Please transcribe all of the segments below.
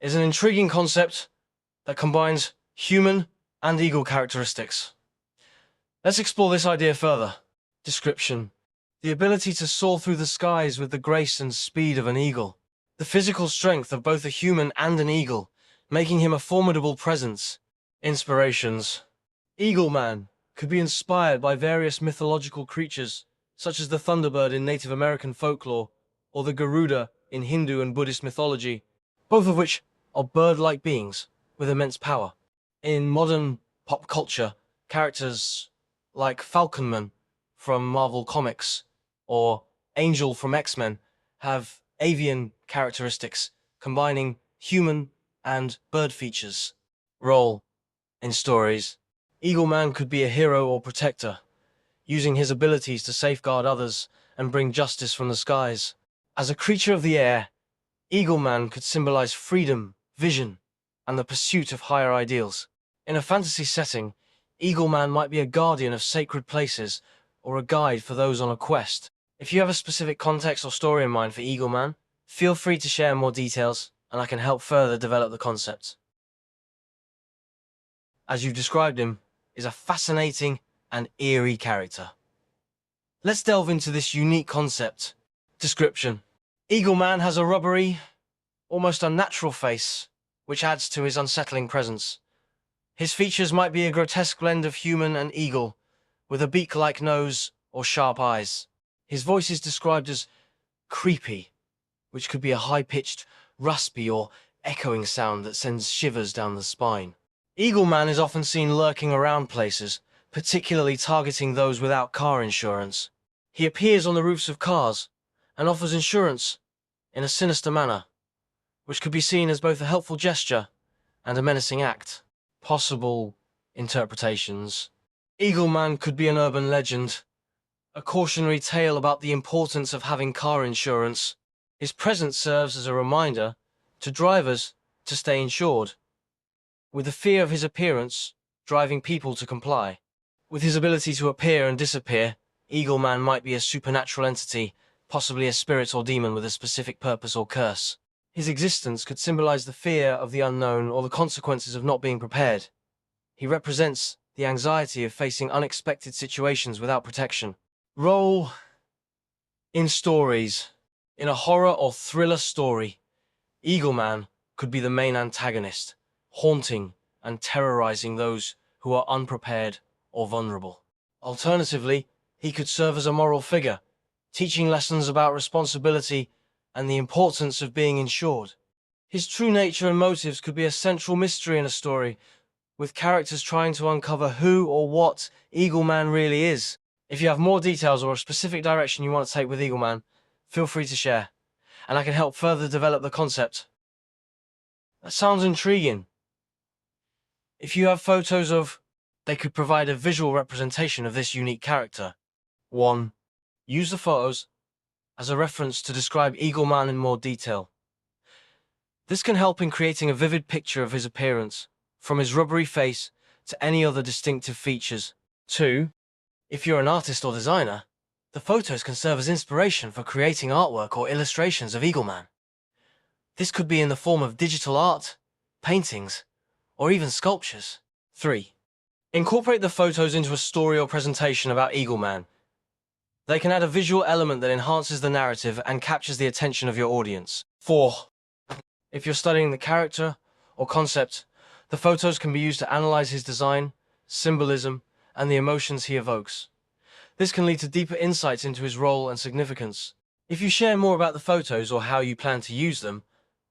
is an intriguing concept that combines human and eagle characteristics. Let's explore this idea further. Description: the ability to soar through the skies with the grace and speed of an eagle. The physical strength of both a human and an eagle, making him a formidable presence. Inspirations: Eagle Man could be inspired by various mythological creatures, such as the thunderbird in Native American folklore, or the Garuda in Hindu and Buddhist mythology, both of which are bird-like beings with immense power. In modern pop culture, characters like Falcon Man from Marvel Comics or Angel from X-Men have avian characteristics, combining human and bird features. Role in stories: Eagle Man could be a hero or protector, using his abilities to safeguard others and bring justice from the skies. As a creature of the air, Eagle Man could symbolize freedom, vision, and the pursuit of higher ideals. In a fantasy setting, Eagle Man might be a guardian of sacred places or a guide for those on a quest. If you have a specific context or story in mind for Eagle Man, feel free to share more details and I can help further develop the concept. As you've described him, is a fascinating and eerie character. Let's delve into this unique concept. Description: Eagle Man has a rubbery, almost unnatural face, which adds to his unsettling presence. His features might be a grotesque blend of human and eagle, with a beak-like nose or sharp eyes. His voice is described as creepy, which could be a high-pitched, raspy or echoing sound that sends shivers down the spine. Eagle Man is often seen lurking around places, particularly targeting those without car insurance. He appears on the roofs of cars and offers insurance in a sinister manner, which could be seen as both a helpful gesture and a menacing act. Possible interpretations: Eagle Man could be an urban legend, a cautionary tale about the importance of having car insurance. His presence serves as a reminder to drivers to stay insured, with the fear of his appearance driving people to comply. With his ability to appear and disappear, Eagle Man might be a supernatural entity, possibly a spirit or demon with a specific purpose or curse. His existence could symbolize the fear of the unknown or the consequences of not being prepared. He represents the anxiety of facing unexpected situations without protection. Role in stories: in a horror or thriller story, Eagle Man could be the main antagonist, haunting and terrorizing those who are unprepared or vulnerable. Alternatively, he could serve as a moral figure, teaching lessons about responsibility and the importance of being insured. His true nature and motives could be a central mystery in a story, with characters trying to uncover who or what Eagle Man really is. If you have more details or a specific direction you want to take with Eagle Man, feel free to share, and I can help further develop the concept. That sounds intriguing. If you have photos they could provide a visual representation of this unique character. 1. Use the photos as a reference to describe Eagle Man in more detail. This can help in creating a vivid picture of his appearance, from his rubbery face to any other distinctive features. 2. If you're an artist or designer, the photos can serve as inspiration for creating artwork or illustrations of Eagle Man. This could be in the form of digital art, paintings, or even sculptures. 3. Incorporate the photos into a story or presentation about Eagle Man. They can add a visual element that enhances the narrative and captures the attention of your audience. 4. If you're studying the character or concept, the photos can be used to analyze his design, symbolism, and the emotions he evokes. This can lead to deeper insights into his role and significance. If you share more about the photos or how you plan to use them,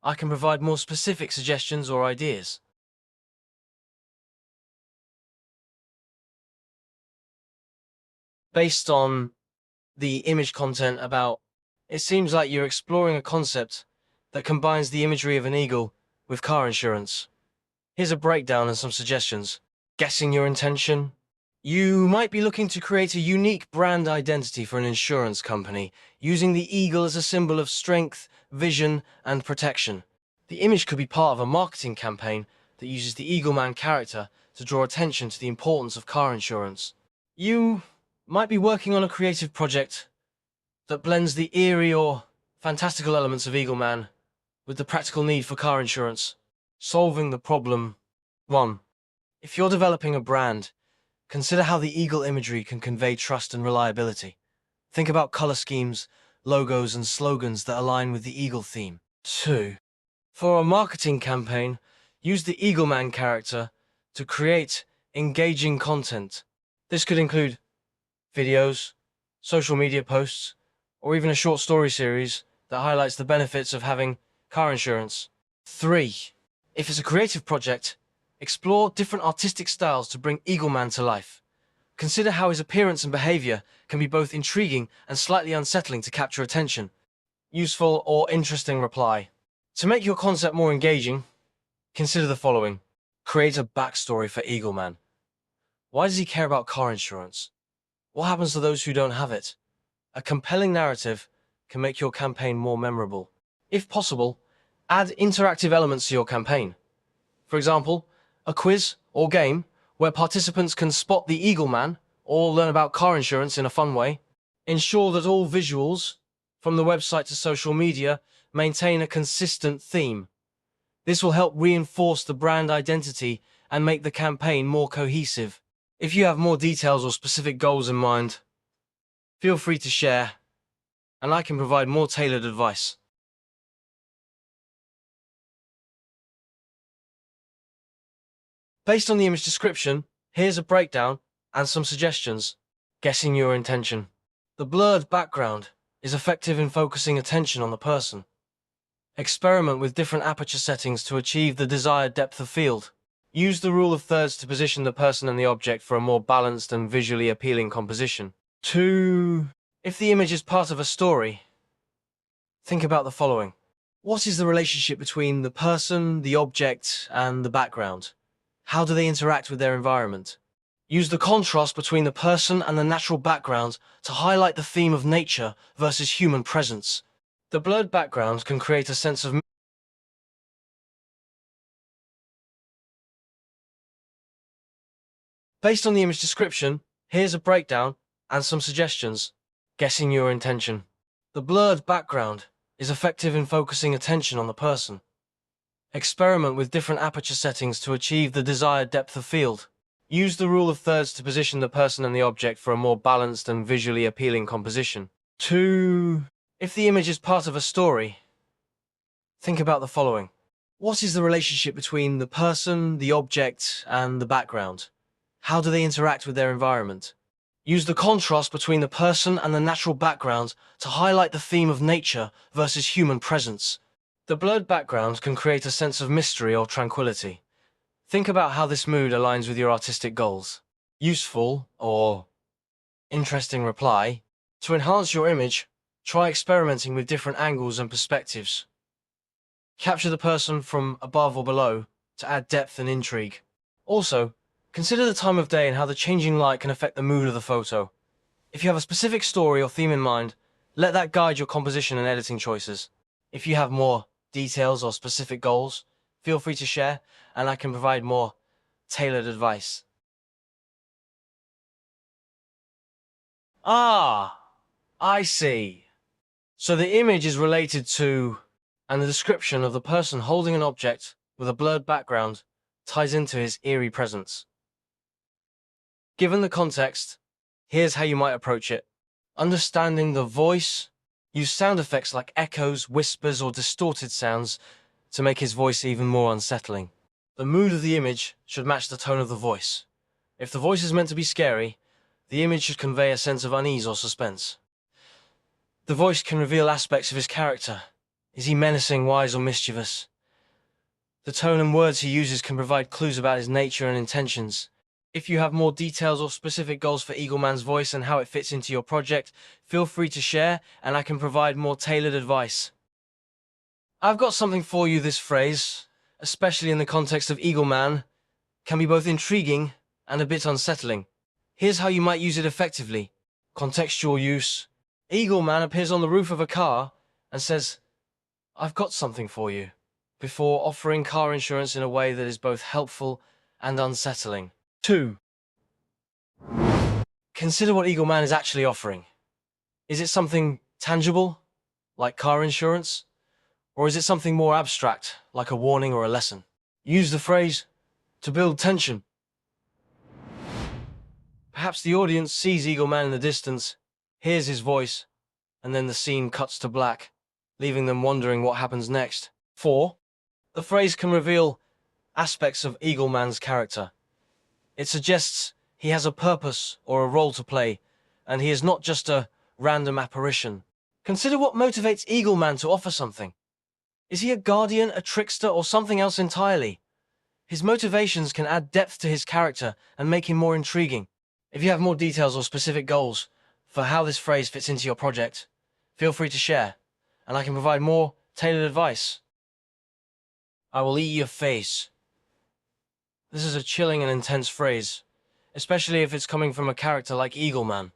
I can provide more specific suggestions or ideas. Based on the image content it seems like you're exploring a concept that combines the imagery of an eagle with car insurance. Here's a breakdown and some suggestions. Guessing your intention? You might be looking to create a unique brand identity for an insurance company, using the eagle as a symbol of strength, vision, and protection. The image could be part of a marketing campaign that uses the Eagle Man character to draw attention to the importance of car insurance. You might be working on a creative project that blends the eerie or fantastical elements of Eagle Man with the practical need for car insurance. Solving the problem. 1. If you're developing a brand, consider how the eagle imagery can convey trust and reliability. Think about color schemes, logos, and slogans that align with the eagle theme. 2. For a marketing campaign, use the Eagleman character to create engaging content. This could include videos, social media posts, or even a short story series that highlights the benefits of having car insurance. 3. If it's a creative project, explore different artistic styles to bring Eagleman to life. Consider how his appearance and behavior can be both intriguing and slightly unsettling to capture attention. Useful or interesting reply. To make your concept more engaging, consider the following. Create a backstory for Eagleman. Why does he care about car insurance? What happens to those who don't have it? A compelling narrative can make your campaign more memorable. If possible, add interactive elements to your campaign. For example, a quiz or game where participants can spot the Eagleman or learn about car insurance in a fun way. Ensure that all visuals, from the website to social media, maintain a consistent theme. This will help reinforce the brand identity and make the campaign more cohesive. If you have more details or specific goals in mind, feel free to share, and I can provide more tailored advice. Based on the image description, here's a breakdown and some suggestions. Guessing your intention. The blurred background is effective in focusing attention on the person. Experiment with different aperture settings to achieve the desired depth of field. Use the rule of thirds to position the person and the object for a more balanced and visually appealing composition. 2. If the image is part of a story, think about the following. What is the relationship between the person, the object, and the background? How do they interact with their environment? Use the contrast between the person and the natural background to highlight the theme of nature versus human presence. The blurred background can create a sense of Based on the image description, here's a breakdown and some suggestions. Guessing your intention. The blurred background is effective in focusing attention on the person. Experiment with different aperture settings to achieve the desired depth of field. Use the rule of thirds to position the person and the object for a more balanced and visually appealing composition. 2. If the image is part of a story, think about the following. What is the relationship between the person, the object, and the background? How do they interact with their environment? Use the contrast between the person and the natural background to highlight the theme of nature versus human presence. The blurred background can create a sense of mystery or tranquility. Think about how this mood aligns with your artistic goals. Useful or interesting reply. To enhance your image, try experimenting with different angles and perspectives. Capture the person from above or below to add depth and intrigue. Also, consider the time of day and how the changing light can affect the mood of the photo. If you have a specific story or theme in mind, let that guide your composition and editing choices. If you have more details or specific goals, feel free to share, and I can provide more tailored advice. Ah, I see. So the image is related to, and the description of the person holding an object with a blurred background ties into his eerie presence. Given the context, here's how you might approach it. Understanding the voice, use sound effects like echoes, whispers, or distorted sounds to make his voice even more unsettling. The mood of the image should match the tone of the voice. If the voice is meant to be scary, the image should convey a sense of unease or suspense. The voice can reveal aspects of his character. Is he menacing, wise, or mischievous? The tone and words he uses can provide clues about his nature and intentions. If you have more details or specific goals for Eagleman's voice and how it fits into your project, feel free to share, and I can provide more tailored advice. I've got something for you. This phrase, especially in the context of Eagleman, can be both intriguing and a bit unsettling. Here's how you might use it effectively. Contextual use. Eagleman appears on the roof of a car and says, "I've got something for you," before offering car insurance in a way that is both helpful and unsettling. 2. Consider what Eagleman is actually offering. Is it something tangible, like car insurance? Or is it something more abstract, like a warning or a lesson? Use the phrase to build tension. Perhaps the audience sees Eagle Man in the distance, hears his voice, and then the scene cuts to black, leaving them wondering what happens next. 4. The phrase can reveal aspects of Eagle Man's character. It suggests he has a purpose or a role to play, and he is not just a random apparition. Consider what motivates Eagle Man to offer something. Is he a guardian, a trickster, or something else entirely? His motivations can add depth to his character and make him more intriguing. If you have more details or specific goals for how this phrase fits into your project, feel free to share, and I can provide more tailored advice. I will eat your face. This is a chilling and intense phrase, especially if it's coming from a character like Eagle Man.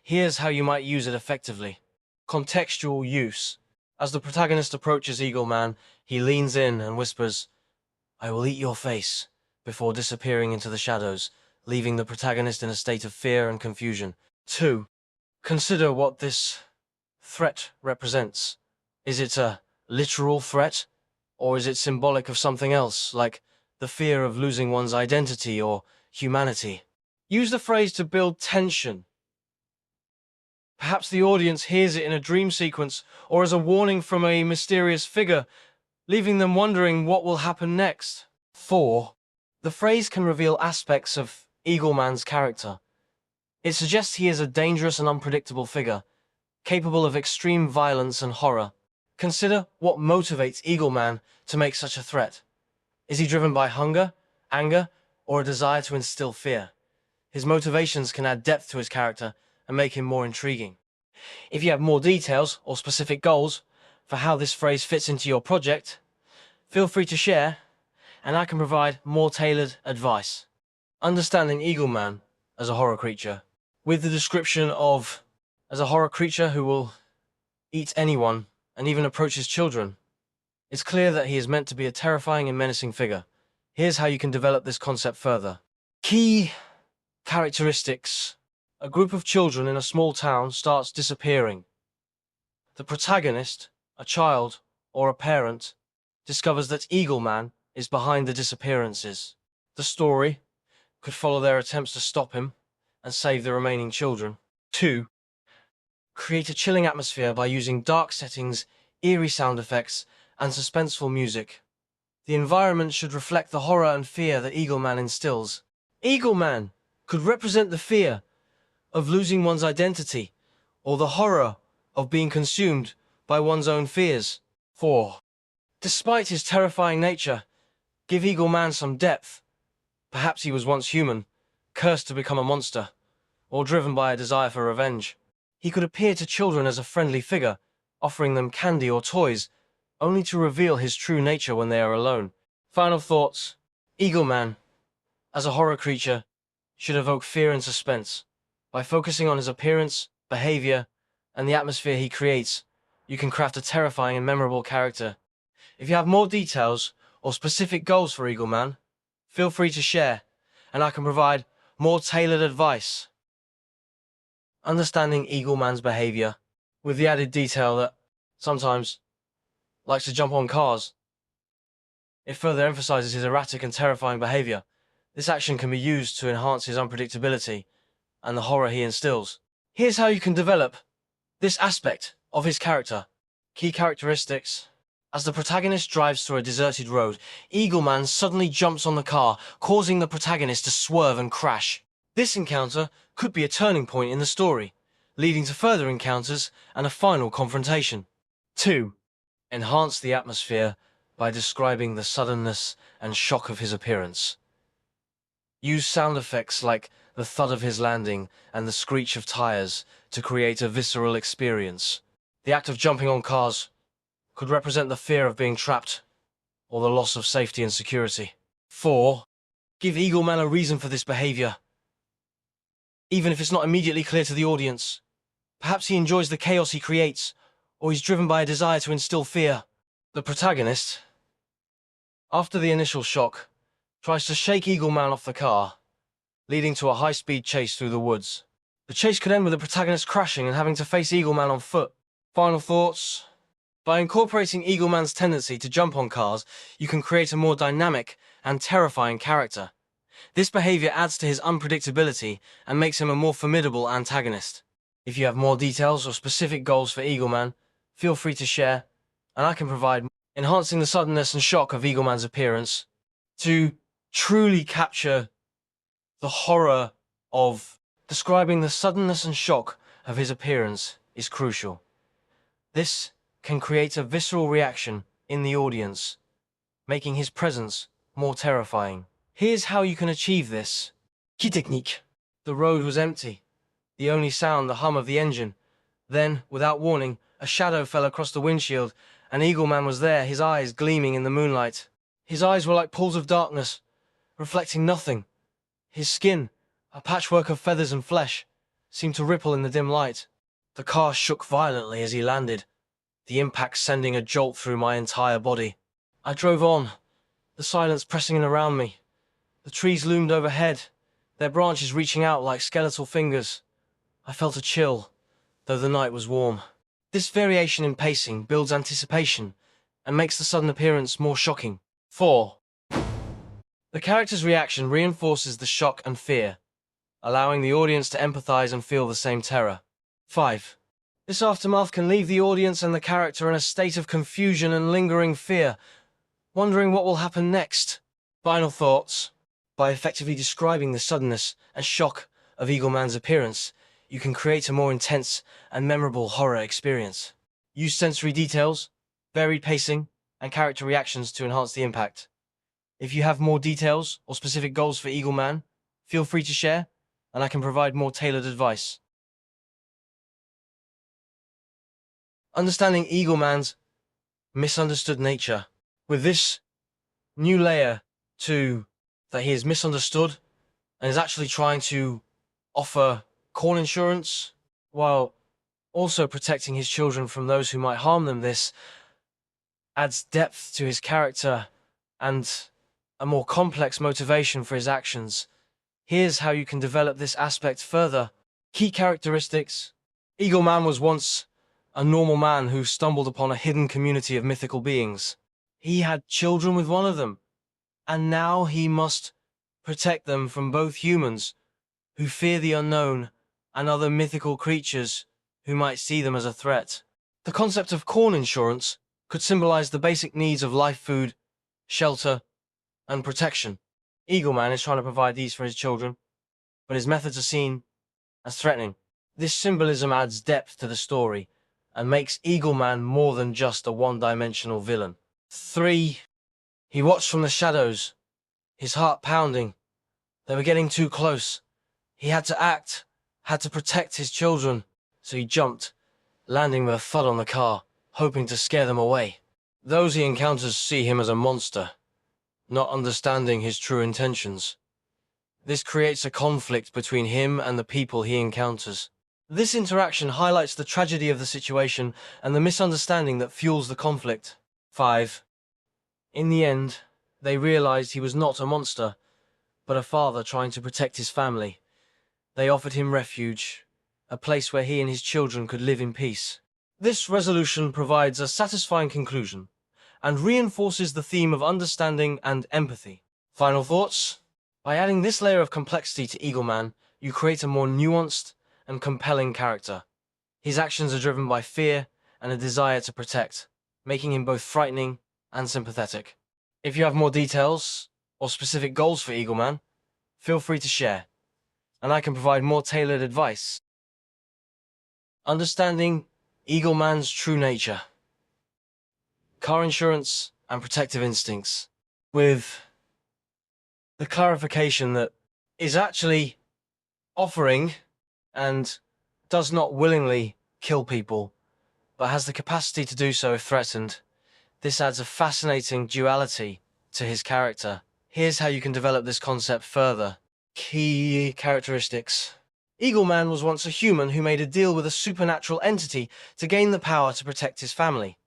Here's how you might use it effectively. Contextual use. As the protagonist approaches Eagle Man, he leans in and whispers, "I will eat your face," before disappearing into the shadows, leaving the protagonist in a state of fear and confusion. 2. Consider what this threat represents. Is it a literal threat, or is it symbolic of something else, like the fear of losing one's identity or humanity? Use the phrase to build tension. Perhaps the audience hears it in a dream sequence or as a warning from a mysterious figure, leaving them wondering what will happen next. 4. The phrase can reveal aspects of Eagle Man's character. It suggests he is a dangerous and unpredictable figure, capable of extreme violence and horror. Consider what motivates Eagle Man to make such a threat. Is he driven by hunger, anger, or a desire to instill fear? His motivations can add depth to his character and make him more intriguing. If you have more details or specific goals for how this phrase fits into your project, feel free to share, and I can provide more tailored advice. Understanding Eagle Man as a horror creature. With the description of as a horror creature who will eat anyone and even approaches children, it's clear that he is meant to be a terrifying and menacing figure. Here's how you can develop this concept further. Key characteristics. A group of children in a small town starts disappearing. The protagonist, a child or a parent, discovers that Eagle Man is behind the disappearances. The story could follow their attempts to stop him and save the remaining children. 2. Create a chilling atmosphere by using dark settings, eerie sound effects, and suspenseful music. The environment should reflect the horror and fear that Eagle Man instills. Eagle Man could represent the fear of losing one's identity, or the horror of being consumed by one's own fears. 4. Despite his terrifying nature, give Eagle Man some depth. Perhaps he was once human, cursed to become a monster, or driven by a desire for revenge. He could appear to children as a friendly figure, offering them candy or toys, only to reveal his true nature when they are alone. Final thoughts. Eagle Man, as a horror creature, should evoke fear and suspense. By focusing on his appearance, behavior, and the atmosphere he creates, you can craft a terrifying and memorable character. If you have more details or specific goals for Eagle Man, feel free to share, and I can provide more tailored advice. Understanding Eagle Man's behavior, with the added detail that sometimes likes to jump on cars. It further emphasizes his erratic and terrifying behavior. This action can be used to enhance his unpredictability and the horror he instills. Here's how you can develop this aspect of his character. Key characteristics. As the protagonist drives through a deserted road, Eagle Man suddenly jumps on the car, causing the protagonist to swerve and crash. This encounter could be a turning point in the story, leading to further encounters and a final confrontation. 2. Enhance the atmosphere by describing the suddenness and shock of his appearance. Use sound effects like the thud of his landing and the screech of tires to create a visceral experience. The act of jumping on cars could represent the fear of being trapped or the loss of safety and security. 4. Give Eagle Man a reason for this behavior, even if it's not immediately clear to the audience. Perhaps he enjoys the chaos he creates, or he's driven by a desire to instill fear. The protagonist, after the initial shock, tries to shake Eagle Man off the car, leading to a high-speed chase through the woods. The chase could end with the protagonist crashing and having to face Eagle Man on foot. Final thoughts. By incorporating Eagleman's tendency to jump on cars, you can create a more dynamic and terrifying character. This behavior adds to his unpredictability and makes him a more formidable antagonist. If you have more details or specific goals for Eagleman, feel free to share, and I can provide more. Enhancing the suddenness and shock of Eagleman's appearance. To truly capture the horror of describing the suddenness and shock of his appearance is crucial. This can create a visceral reaction in the audience, making his presence more terrifying. Here's how you can achieve this. Key technique. The road was empty. The only sound, the hum of the engine. Then, without warning, a shadow fell across the windshield, and Eagleman was there, his eyes gleaming in the moonlight. His eyes were like pools of darkness, reflecting nothing. His skin, a patchwork of feathers and flesh, seemed to ripple in the dim light. The car shook violently as he landed, the impact sending a jolt through my entire body. I drove on, the silence pressing in around me. The trees loomed overhead, their branches reaching out like skeletal fingers. I felt a chill, though the night was warm. This variation in pacing builds anticipation and makes the sudden appearance more shocking. 4. The character's reaction reinforces the shock and fear, allowing the audience to empathize and feel the same terror. 5. This aftermath can leave the audience and the character in a state of confusion and lingering fear, wondering what will happen next. Final thoughts. By effectively describing the suddenness and shock of Eagleman's appearance, you can create a more intense and memorable horror experience. Use sensory details, varied pacing, and character reactions to enhance the impact. If you have more details or specific goals for Eagleman, feel free to share, and I can provide more tailored advice. Understanding Eagleman's misunderstood nature. With this new layer to that he is misunderstood and is actually trying to offer core insurance while also protecting his children from those who might harm them. This adds depth to his character and a more complex motivation for his actions. Here's how you can develop this aspect further. Key characteristics. Eagleman was once a normal man who stumbled upon a hidden community of mythical beings. He had children with one of them, and now he must protect them from both humans who fear the unknown and other mythical creatures who might see them as a threat. The concept of corn insurance could symbolize the basic needs of life, food, shelter, and protection. Eagleman is trying to provide these for his children, but his methods are seen as threatening. This symbolism adds depth to the story and makes Eagleman more than just a one-dimensional villain. 3. He watched from the shadows, his heart pounding. They were getting too close. He had to act, had to protect his children, so he jumped, landing with a thud on the car, hoping to scare them away. Those he encounters see him as a monster, not understanding his true intentions. This creates a conflict between him and the people he encounters. This interaction highlights the tragedy of the situation and the misunderstanding that fuels the conflict. 5. In the end, they realized he was not a monster, but a father trying to protect his family. They offered him refuge, a place where he and his children could live in peace. This resolution provides a satisfying conclusion and reinforces the theme of understanding and empathy. Final thoughts? By adding this layer of complexity to Eagleman, you create a more nuanced and compelling character. His actions are driven by fear and a desire to protect, making him both frightening and sympathetic. If you have more details or specific goals for Eagleman, feel free to share, and I can provide more tailored advice. Understanding Eagleman's true nature. Car insurance and protective instincts, with the clarification that is actually offering and does not willingly kill people, but has the capacity to do so if threatened. This adds a fascinating duality to his character. Here's how you can develop this concept further. Key characteristics. Eagleman was once a human who made a deal with a supernatural entity to gain the power to protect his family.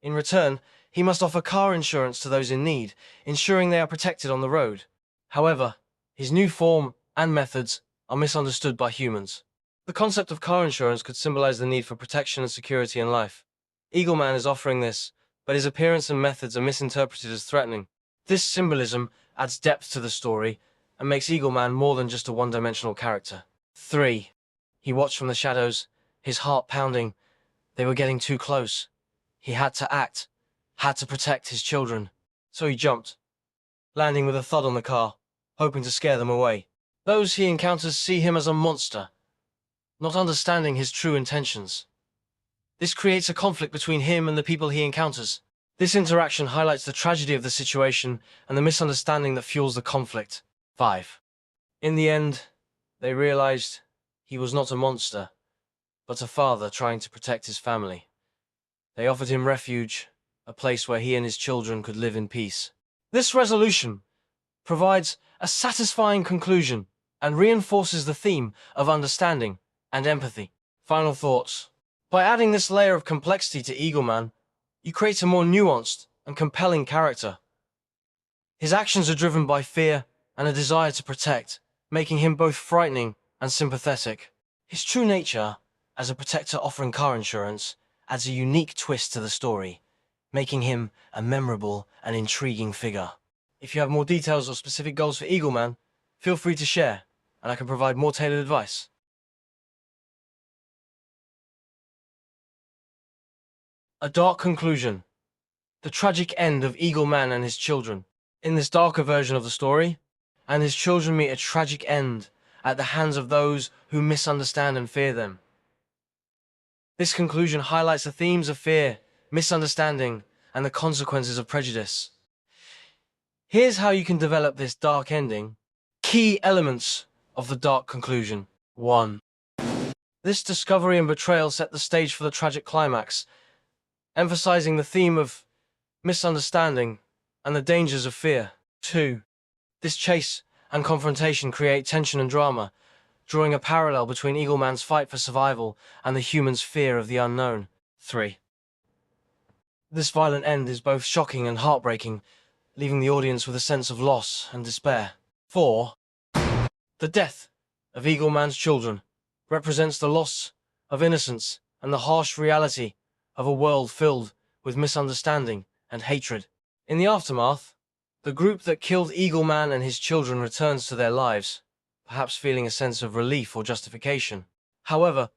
In return, he must offer car insurance to those in need, ensuring they are protected on the road. However, his new form and methods are misunderstood by humans. The concept of car insurance could symbolize the need for protection and security in life. Eagleman is offering this, but his appearance and methods are misinterpreted as threatening. This symbolism adds depth to the story and makes Eagleman more than just a one-dimensional character. 3. He watched from the shadows, his heart pounding. They were getting too close. He had to act, had to protect his children. So he jumped, landing with a thud on the car, hoping to scare them away. Those he encounters see him as a monster, not understanding his true intentions. This creates a conflict between him and the people he encounters. This interaction highlights the tragedy of the situation and the misunderstanding that fuels the conflict. 5. In the end, they realized he was not a monster, but a father trying to protect his family. They offered him refuge, a place where he and his children could live in peace. This resolution provides a satisfying conclusion and reinforces the theme of understanding and empathy. Final thoughts. By adding this layer of complexity to Eagleman, you create a more nuanced and compelling character. His actions are driven by fear and a desire to protect, making him both frightening and sympathetic. His true nature, as a protector offering car insurance, adds a unique twist to the story, making him a memorable and intriguing figure. If you have more details or specific goals for Eagleman, feel free to share, and I can provide more tailored advice. A dark conclusion. The tragic end of Eagleman and his children. In this darker version of the story, and his children meet a tragic end at the hands of those who misunderstand and fear them. This conclusion highlights the themes of fear, misunderstanding, and the consequences of prejudice. Here's how you can develop this dark ending. Key elements of the dark conclusion. 1. This discovery and betrayal set the stage for the tragic climax, emphasizing the theme of misunderstanding and the dangers of fear. 2. This chase and confrontation create tension and drama, drawing a parallel between Eagleman's fight for survival and the human's fear of the unknown. 3. This violent end is both shocking and heartbreaking, leaving the audience with a sense of loss and despair. 4. The death of Eagleman's children represents the loss of innocence and the harsh reality of a world filled with misunderstanding and hatred. In the aftermath, the group that killed Eagleman and his children returns to their lives, perhaps feeling a sense of relief or justification. However,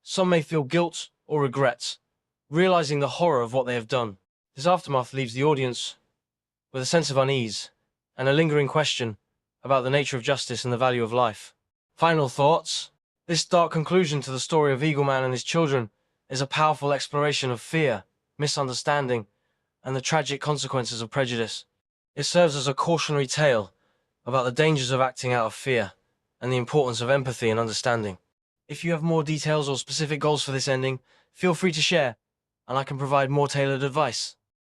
some may feel guilt or regret, realizing the horror of what they have done. This aftermath leaves the audience with a sense of unease and a lingering question about the nature of justice and the value of life. Final thoughts. This dark conclusion to the story of Eagleman and his children is a powerful exploration of fear, misunderstanding, and the tragic consequences of prejudice. It serves as a cautionary tale about the dangers of acting out of fear and the importance of empathy and understanding. If you have more details or specific goals for this ending, feel free to share, and I can provide more tailored advice.